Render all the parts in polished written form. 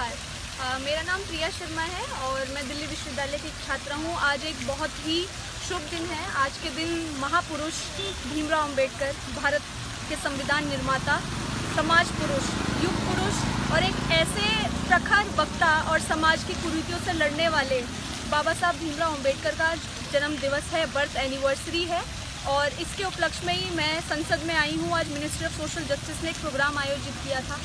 नमस्कार। मेरा नाम प्रिया शर्मा है और मैं दिल्ली विश्वविद्यालय की छात्रा हूँ। आज एक बहुत ही शुभ दिन है। आज के दिन महापुरुष भीमराव अंबेडकर, भारत के संविधान निर्माता, समाज पुरुष, युग पुरुष और एक ऐसे प्रखर वक्ता और समाज की कुरीतियों से लड़ने वाले बाबा साहब भीमराव अंबेडकर का जन्म दिवस है, बर्थ एनिवर्सरी है। और इसके उपलक्ष्य में ही मैं संसद में आई हूँ। आज मिनिस्ट्री ऑफ सोशल जस्टिस ने एक प्रोग्राम आयोजित किया था।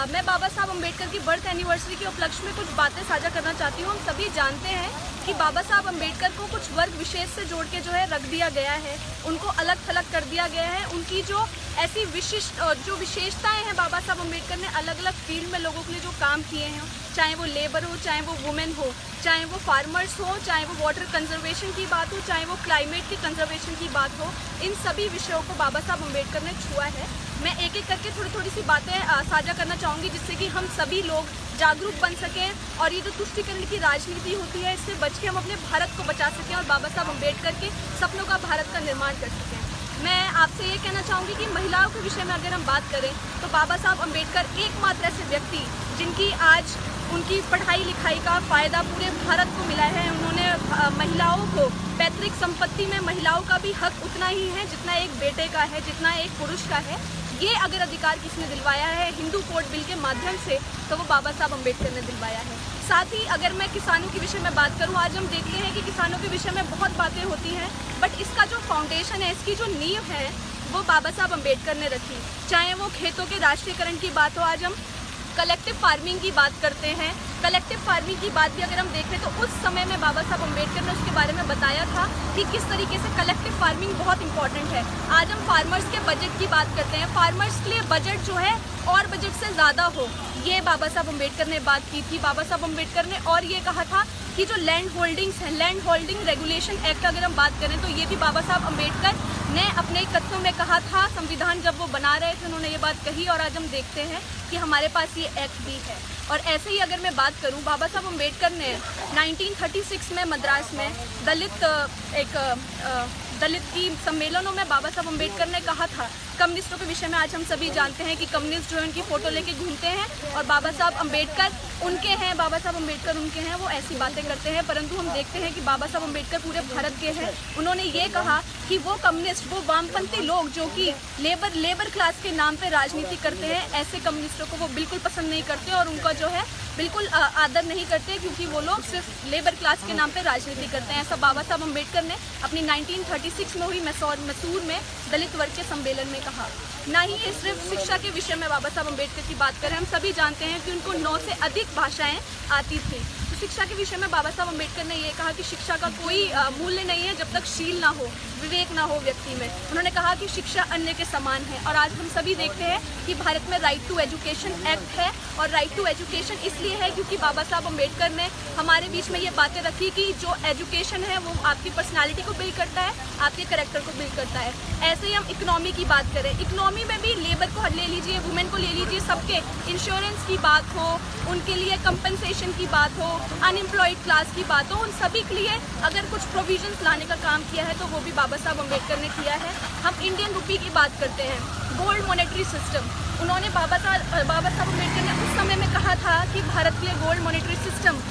मैं बाबा साहब अंबेडकर की बर्थ एनिवर्सरी के उपलक्ष्य में कुछ बातें साझा करना चाहती हूँ। हम सभी जानते हैं कि बाबा साहब अंबेडकर को कुछ वर्ग विशेष से जोड़ के जो है रख दिया गया है, उनको अलग थलग कर दिया गया है। उनकी जो ऐसी विशिष्ट जो विशेषताएं हैं, बाबा साहब अंबेडकर ने अलग अलग फील्ड में लोगों के लिए जो काम किए हैं, चाहे वो लेबर हो, चाहे वो वुमेन हो, चाहे वो फार्मर्स हो, चाहे वो वाटर कंजर्वेशन की बात हो, चाहे वो क्लाइमेट की कंजर्वेशन की बात हो, इन सभी विषयों को बाबा साहब अंबेडकर ने छुआ है। मैं एक एक करके थोड़ी थोड़ी सी बातें साझा करना चाहूँगी, जिससे कि हम सभी लोग जागरूक बन सकें और ये जो तुष्टीकरण की राजनीति होती है, इससे बच के हम अपने भारत को बचा सकें और बाबा साहब अंबेडकर के सपनों का भारत का निर्माण कर सकें। मैं आपसे ये कहना चाहूँगी कि महिलाओं के विषय में अगर हम बात करें तो बाबा साहब अंबेडकर एकमात्र ऐसे व्यक्ति जिनकी आज उनकी पढ़ाई लिखाई का फ़ायदा पूरे भारत को मिला है। उन्होंने महिलाओं को पैतृक संपत्ति में महिलाओं का भी हक उतना ही है जितना एक बेटे का है, जितना एक पुरुष का है। ये अगर अधिकार किसने दिलवाया है हिंदू कोड बिल के माध्यम से, तो वो बाबा साहब अंबेडकर ने दिलवाया है। साथ ही अगर मैं किसानों के विषय में बात करूं, आज हम देखते हैं कि किसानों के विषय में बहुत बातें होती हैं, बट इसका जो फाउंडेशन है, इसकी जो नींव है, वो बाबा साहब अंबेडकर ने रखी। चाहे वो खेतों के राष्ट्रीयकरण की बात हो, आज हम कलेक्टिव फार्मिंग की बात करते हैं। कलेक्टिव फार्मिंग की बात भी अगर हम देखें तो उस समय में बाबा साहब अंबेडकर ने उसके बारे में बताया था कि किस तरीके से कलेक्टिव फार्मिंग बहुत इंपॉर्टेंट है। आज हम फार्मर्स के बजट की बात करते हैं। फार्मर्स के लिए बजट जो है और बजट से ज़्यादा हो, ये बाबा साहब अंबेडकर ने बात की थी। बाबा साहब अंबेडकर ने और ये कहा था कि जो लैंड होल्डिंग्स हैं, लैंड होल्डिंग रेगुलेशन एक्ट अगर हम बात करें तो ये भी बाबा साहब अंबेडकर ने अपने तत्वों में कहा था। संविधान जब वो बना रहे थे उन्होंने ये बात कही और आज हम देखते हैं कि हमारे पास ये एक्ट भी है। और ऐसे ही अगर मैं बात करूं, बाबा साहब अंबेडकर ने 1936 में मद्रास में दलित की सम्मेलनों में बाबा साहब अंबेडकर ने कहा था, कम्युनिस्टों के विषय में आज हम सभी जानते हैं कि कम्युनिस्ट जो है उनकी फ़ोटो लेके घूमते हैं और बाबा साहब अंबेडकर उनके हैं, बाबा साहब अंबेडकर उनके हैं, वो ऐसी बातें करते हैं। परंतु हम देखते हैं कि बाबा साहब अंबेडकर पूरे भारत के हैं। उन्होंने ये कहा कि वो कम्युनिस्ट, वो वामपंथी लोग जो कि लेबर क्लास के नाम पे राजनीति करते हैं, ऐसे कम्युनिस्टों को वो बिल्कुल पसंद नहीं करते और उनका जो है बिल्कुल आदर नहीं करते, क्योंकि वो लोग सिर्फ लेबर क्लास के नाम पे राजनीति करते हैं। ऐसा बाबा साहब अंबेडकर ने अपनी 1936 में हुई मैसूर में दलित वर्ग के सम्मेलन में कहा। ना ही ये सिर्फ शिक्षा के विषय में बाबा साहब अंबेडकर की बात करें, हम सभी जानते हैं कि उनको 9 से अधिक भाषाएं आती थी। तो शिक्षा के विषय में बाबा साहब अंबेडकर ने ये कहा कि शिक्षा का कोई मूल्य नहीं है जब तक शील ना हो, विवेक ना हो व्यक्ति में। उन्होंने कहा कि शिक्षा अन्य के समान है। और आज हम सभी देखते हैं कि भारत में राइट टू एजुकेशन एक्ट है और राइट टू एजुकेशन इसलिए है क्योंकि बाबा साहब अंबेडकर ने हमारे बीच में ये बातें रखी कि जो एजुकेशन है वो आपकी पर्सनालिटी को बिल्ड करता है, आपके कैरेक्टर को बिल्ड करता है। ऐसे ही हम इकोनॉमी की बात करें, इकोनॉमी में भी लेबर को ले लीजिए, वुमेन को ले लीजिए, सबके इंश्योरेंस की बात हो, उनके लिए कंपनसेशन की बात हो, अनएम्प्लॉयड क्लास की बात हो, उन सभी के लिए अगर कुछ प्रोविजंस लाने का काम किया है तो वो भी बाबा साहब अंबेडकर ने किया है। हम इंडियन रुपी की बात करते हैं, गोल्ड मॉनेटरी सिस्टम, उन्होंने बाबा साहब अंबेडकर ने उस समय में कहा था कि भारत के लिए गोल्ड मॉनेटरी सिस्टम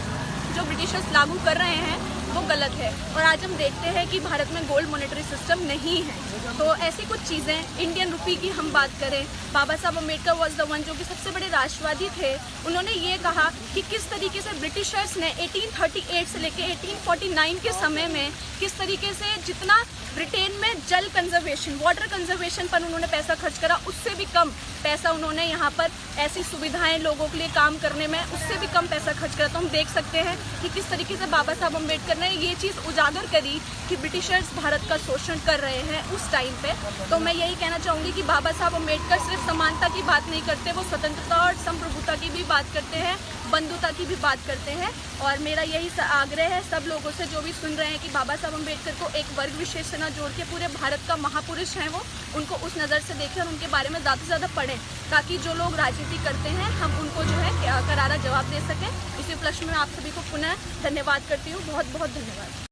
जो ब्रिटिशर्स लागू कर रहे हैं वो गलत है। और आज हम देखते हैं कि भारत में गोल्ड मॉनेटरी सिस्टम नहीं है। तो ऐसी कुछ चीज़ें, इंडियन रुपी की हम बात करें, बाबा साहब अंबेडकर वॉज द वन जो कि सबसे बड़े राष्ट्रवादी थे। उन्होंने ये कहा कि किस तरीके से ब्रिटिशर्स ने 1838 से लेकर 1849 के समय में किस तरीके से जितना ब्रिटेन में जल कंजर्वेशन, वाटर कंजर्वेशन पर उन्होंने पैसा खर्च करा, उससे भी कम पैसा उन्होंने यहाँ पर ऐसी सुविधाएं लोगों के लिए काम करने में, उससे भी कम पैसा खर्च करा। तो हम देख सकते हैं कि किस तरीके से बाबा साहब अंबेडकर ने ये चीज़ उजागर करी कि ब्रिटिशर्स भारत का शोषण कर रहे हैं उस टाइम पे। तो मैं यही कहना चाहूँगी कि बाबा साहब अंबेडकर सिर्फ समानता की बात नहीं करते, वो स्वतंत्रता और संप्रभुता की भी बात करते हैं, बंधुता की भी बात करते हैं। और मेरा यही आग्रह है सब लोगों से जो भी सुन रहे हैं कि बाबा साहब अंबेडकर को एक वर्ग विशेष से न जोड़ के पूरे भारत का महापुरुष हैं वो, उनको उस नज़र से देखें और उनके बारे में ज़्यादा से ज़्यादा पढ़ें, ताकि जो लोग राजनीति करते हैं हम उनको जो है करारा जवाब दे सकें। इसी उपलक्ष्य में आप सभी को पुनः धन्यवाद करती हूँ। बहुत बहुत धन्यवाद।